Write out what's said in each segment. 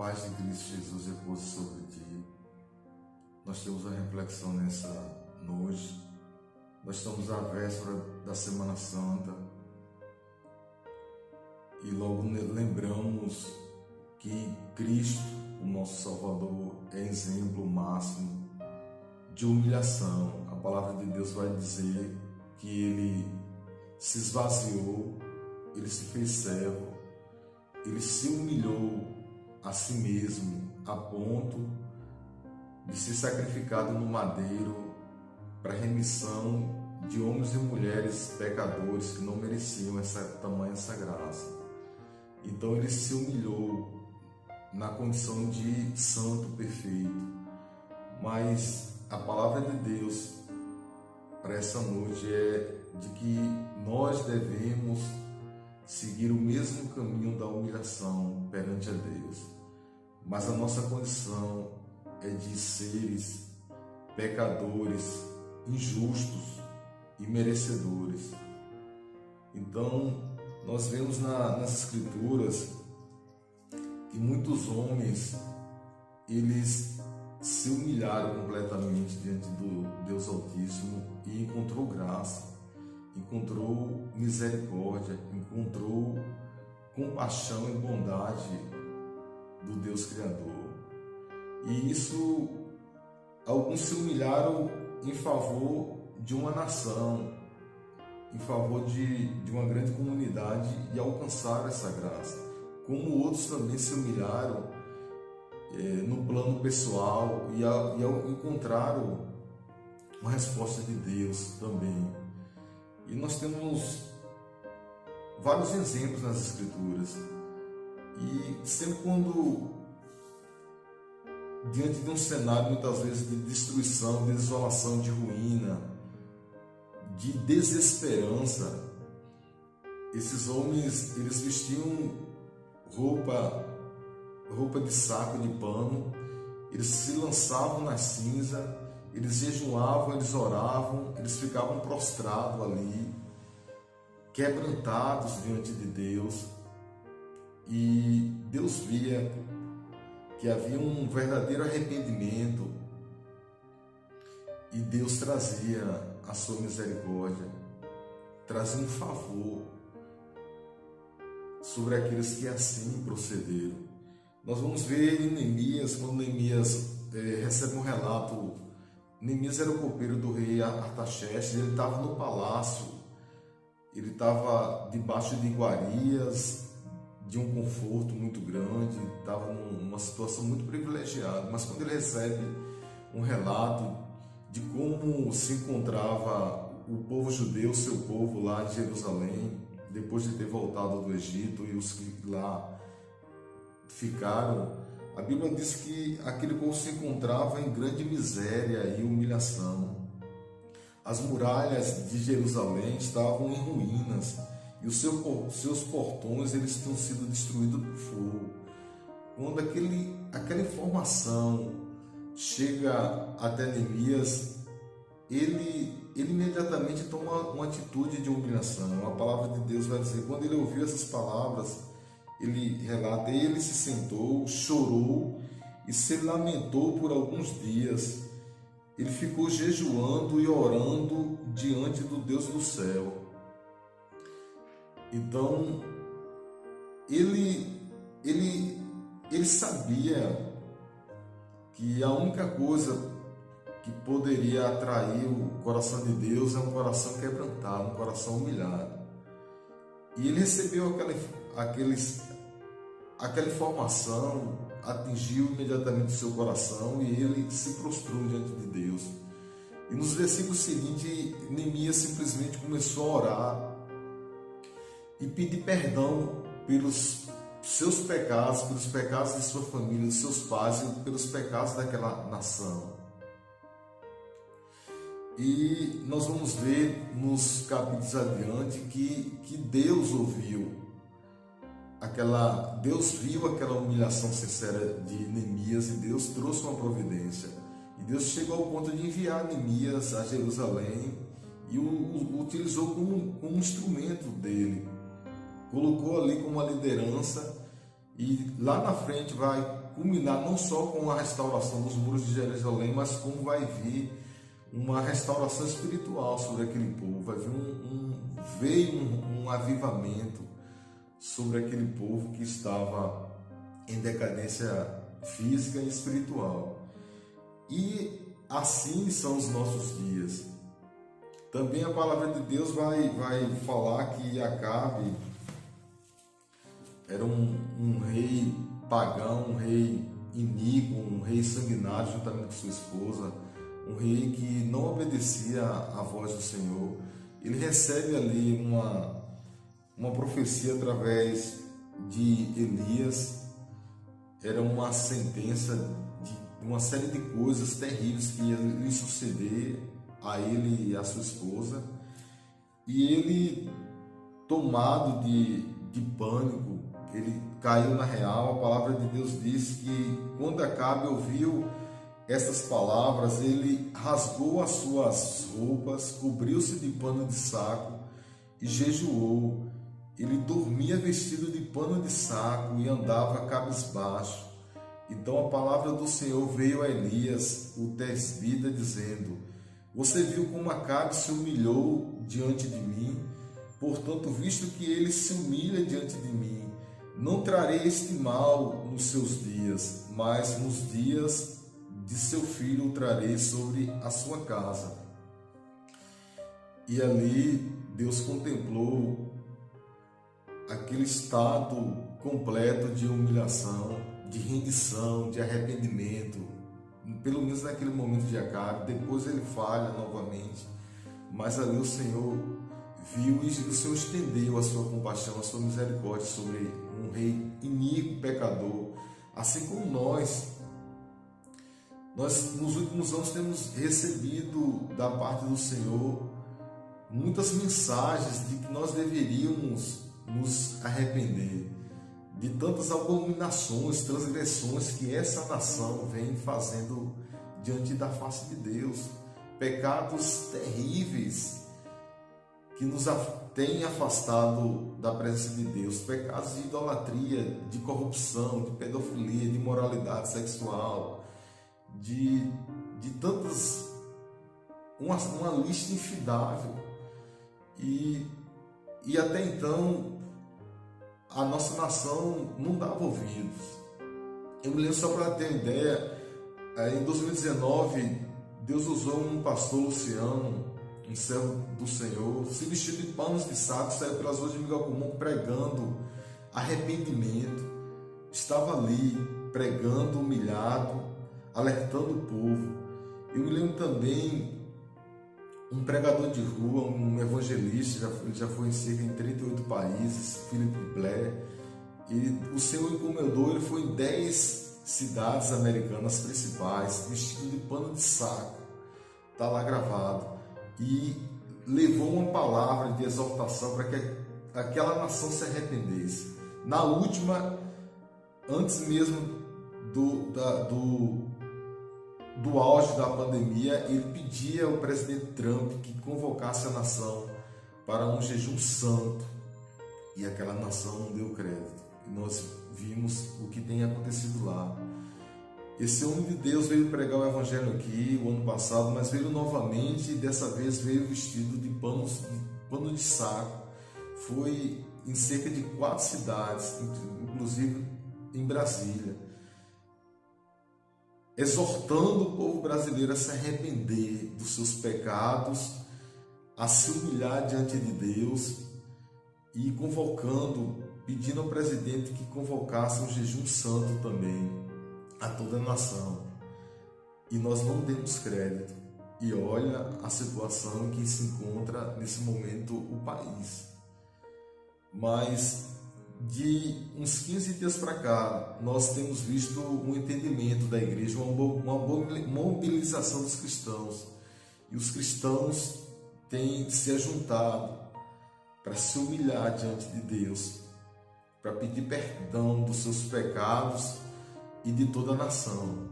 paz de Cristo Jesus repouse sobre ti. Nós temos uma reflexão nessa noite. Nós estamos à véspera da Semana Santa e logo lembramos que Cristo, o nosso Salvador, é exemplo máximo de humilhação. A palavra de Deus vai dizer que Ele se esvaziou, Ele se fez servo, Ele se humilhou a si mesmo a ponto de ser sacrificado no madeiro para a remissão de homens e mulheres pecadores que não mereciam tamanha graça. Então Ele se humilhou na condição de santo perfeito. Mas a palavra de Deus para essa noite é de que nós devemos seguir o mesmo caminho da humilhação perante a Deus. Mas a nossa condição é de seres pecadores, injustos e merecedores. Então, nós vemos nas Escrituras que muitos homens, eles se humilharam completamente diante do Deus Altíssimo e encontrou graça, encontrou misericórdia, encontrou compaixão e bondade do Deus Criador. E isso, alguns se humilharam em favor de uma nação, em favor de uma grande comunidade e alcançaram essa graça. Como outros também se humilharam no plano pessoal e encontraram uma resposta de Deus também. E nós temos vários exemplos nas Escrituras. E sempre quando, diante de um cenário muitas vezes de destruição, de desolação, de ruína, de desesperança, esses homens, eles vestiam roupa de saco de pano, eles se lançavam na cinza, eles jejuavam, eles oravam, eles ficavam prostrados ali, quebrantados diante de Deus. E Deus via que havia um verdadeiro arrependimento e Deus trazia a sua misericórdia, trazia um favor sobre aqueles que assim procederam. Nós vamos ver em Neemias, quando Neemias recebe um relato. Neemias era o copeiro do rei Artaxerxes, ele estava no palácio, ele estava debaixo de iguarias, de um conforto muito grande, estava numa situação muito privilegiada. Mas quando ele recebe um relato de como se encontrava o povo judeu, seu povo lá em Jerusalém, depois de ter voltado do Egito e os que lá ficaram, a Bíblia diz que aquele povo se encontrava em grande miséria e humilhação. As muralhas de Jerusalém estavam em ruínas e os seus portões eles tinham sido destruídos por fogo. Quando aquela informação chega até Neemias, ele imediatamente toma uma atitude de humilhação. A palavra de Deus vai dizer, quando ele ouviu essas palavras, ele relata, ele se sentou, chorou e se lamentou por alguns dias. Ele ficou jejuando e orando diante do Deus do céu. Então, ele sabia que a única coisa que poderia atrair o coração de Deus é um coração quebrantado, um coração humilhado. E ele recebeu aquela informação, atingiu imediatamente o seu coração e ele se prostrou diante de Deus. E nos versículos seguintes, Neemias simplesmente começou a orar e pedir perdão pelos seus pecados, pelos pecados de sua família, dos seus pais e pelos pecados daquela nação. E nós vamos ver nos capítulos adiante que Deus ouviu Deus viu aquela humilhação sincera de Neemias e Deus trouxe uma providência. E Deus chegou ao ponto de enviar Neemias a Jerusalém e o utilizou como um instrumento dele. Colocou ali como uma liderança E lá na frente vai culminar não só com a restauração dos muros de Jerusalém, mas como vai vir uma restauração espiritual sobre aquele povo. Vai vir um avivamento sobre aquele povo que estava em decadência física e espiritual. E assim são os nossos dias. Também a palavra de Deus vai falar que Acabe era um rei pagão, um rei iníquo, um rei sanguinário juntamente com sua esposa, um rei que não obedecia à voz do Senhor. Ele recebe ali uma profecia através de Elias. Era uma sentença de uma série de coisas terríveis que ia lhe suceder a ele e a sua esposa. E ele, tomado de pânico, ele caiu na real. A palavra de Deus diz que quando Acabe ouviu essas palavras, ele rasgou as suas roupas, cobriu-se de pano de saco e jejuou. Ele dormia vestido de pano de saco e andava cabisbaixo. Então a palavra do Senhor veio a Elias, o tesbita, dizendo: você viu como Acabe se humilhou diante de mim? Portanto, visto que ele se humilha diante de mim, não trarei este mal nos seus dias, mas nos dias de seu filho o trarei sobre a sua casa. E ali Deus contemplou aquele estado completo de humilhação, de rendição, de arrependimento, pelo menos naquele momento de Acabe. Depois ele falha novamente, mas ali o Senhor viu e o Senhor estendeu a sua compaixão, a sua misericórdia sobre um rei iníquo, pecador, assim como nós nos últimos anos temos recebido da parte do Senhor muitas mensagens de que nós deveríamos nos arrepender de tantas abominações, transgressões que essa nação vem fazendo diante da face de Deus, pecados terríveis que nos têm afastado da presença de Deus, pecados de idolatria, de corrupção, de pedofilia, de imoralidade sexual, de tantas, uma lista infindável. E até então a nossa nação não dava ouvidos. Eu me lembro, só para ter uma ideia, em 2019 Deus usou um pastor Luciano, um servo do Senhor, se vestiu de panos de saco, saiu pelas ruas de Miguel Comum pregando arrependimento. Estava ali pregando, humilhado, alertando o povo. Eu me lembro também um pregador de rua, um evangelista, ele já foi em cerca de 38 países, Philip Blair, e o Senhor encomendou, ele foi em 10 cidades americanas principais, vestido de pano de saco, está lá gravado, e levou uma palavra de exortação para que aquela nação se arrependesse. Na última, antes mesmo do auge da pandemia, ele pedia ao presidente Trump que convocasse a nação para um jejum santo, e aquela nação não deu crédito. E nós vimos o que tem acontecido lá. Esse homem de Deus veio pregar o evangelho aqui o ano passado, mas veio novamente, e dessa vez veio vestido de pano de saco. Foi em cerca de 4 cidades, inclusive em Brasília, exortando o povo brasileiro a se arrepender dos seus pecados, a se humilhar diante de Deus, e convocando, pedindo ao presidente que convocasse um jejum santo também a toda a nação. E nós não demos crédito. E olha a situação em que se encontra nesse momento o país. Mas de uns 15 dias para cá, nós temos visto um entendimento da igreja, uma mobilização dos cristãos. E os cristãos têm se ajuntado para se humilhar diante de Deus, para pedir perdão dos seus pecados e de toda a nação.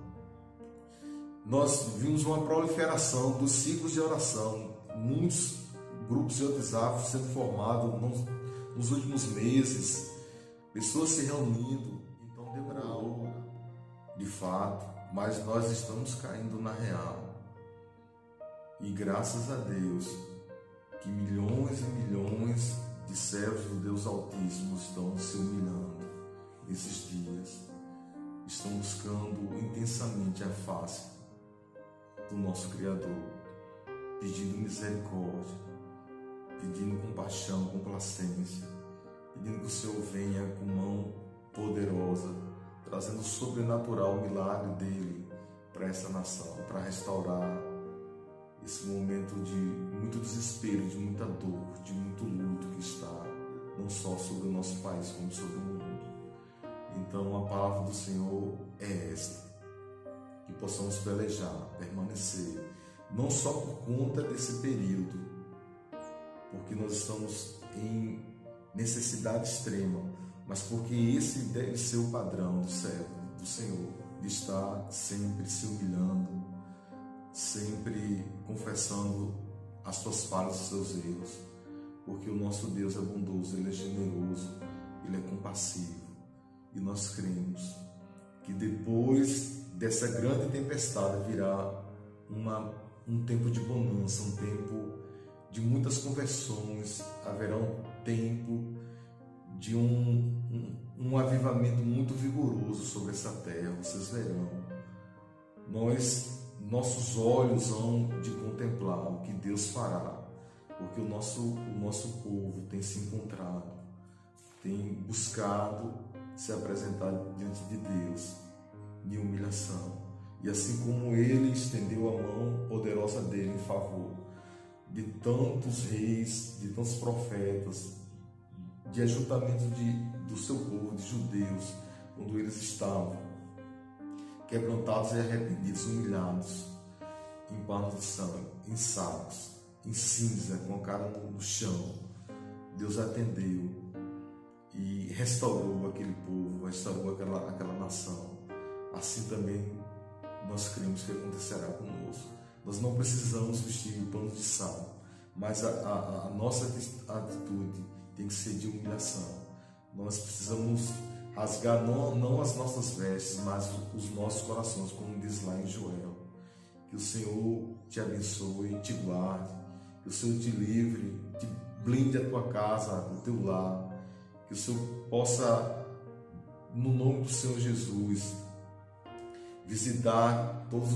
Nós vimos uma proliferação dos ciclos de oração, muitos grupos de WhatsApp sendo formados nos últimos meses, pessoas se reunindo demorou, de fato, mas nós estamos caindo na real. E graças a Deus que milhões e milhões de servos do Deus Altíssimo estão se humilhando nesses dias, estão buscando intensamente a face do nosso Criador, pedindo misericórdia, pedindo compaixão, complacência, pedindo que o Senhor venha com mão poderosa, trazendo o sobrenatural milagre dele para essa nação, para restaurar esse momento de muito desespero, de muita dor, de muito luto que está não só sobre o nosso país, como sobre o mundo. Então a palavra do Senhor é esta, que possamos pelejar, permanecer, não só por conta desse período, porque nós estamos em necessidade extrema, mas porque esse deve ser o padrão do servo, do Senhor, de estar sempre se humilhando, sempre confessando as suas falhas, os seus erros, porque o nosso Deus é bondoso, Ele é generoso, Ele é compassivo, e nós cremos que depois dessa grande tempestade virá um tempo de bonança, um tempo de muitas conversões, haverá um tempo de um avivamento muito vigoroso sobre essa terra. Vocês verão, nossos olhos hão de contemplar o que Deus fará, porque o nosso povo tem se encontrado, tem buscado se apresentar diante de Deus em humilhação, e assim como Ele estendeu a mão poderosa dele em favor de tantos reis, de tantos profetas, de ajuntamento do seu povo, de judeus, quando eles estavam quebrantados e arrependidos, humilhados, em panos de sangue, em sacos, em cinza, com a cara no chão, Deus atendeu e restaurou aquele povo, restaurou aquela nação. Assim também nós cremos que acontecerá conosco. Nós não precisamos vestir panos de sal, mas a nossa atitude tem que ser de humilhação. Nós precisamos rasgar não as nossas vestes, mas os nossos corações, como diz lá em Joel. Que o Senhor te abençoe, te guarde, que o Senhor te livre, te blinde a tua casa, o teu lar, que o Senhor possa, no nome do Senhor Jesus, visitar todos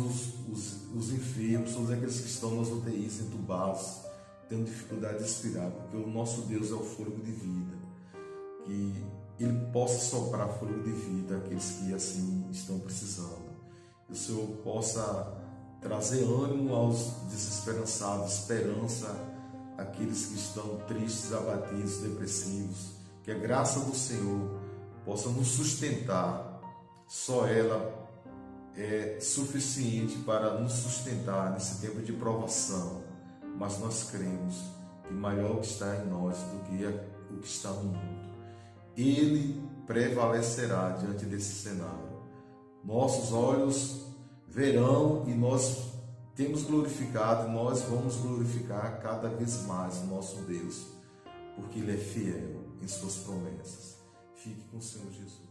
os enfermos, todos aqueles que estão nas UTIs, entubados, tendo dificuldade de respirar, porque o nosso Deus é o fôlego de vida, que Ele possa soprar fôlego de vida àqueles que assim estão precisando, que o Senhor possa trazer ânimo aos desesperançados, esperança àqueles que estão tristes, abatidos, depressivos, que a graça do Senhor possa nos sustentar. Só ela é suficiente para nos sustentar nesse tempo de provação, mas nós cremos que maior que está em nós do que o que está no mundo. Ele prevalecerá diante desse cenário. Nossos olhos verão e nós temos glorificado, nós vamos glorificar cada vez mais o nosso Deus, porque Ele é fiel em suas promessas. Fique com o Senhor Jesus.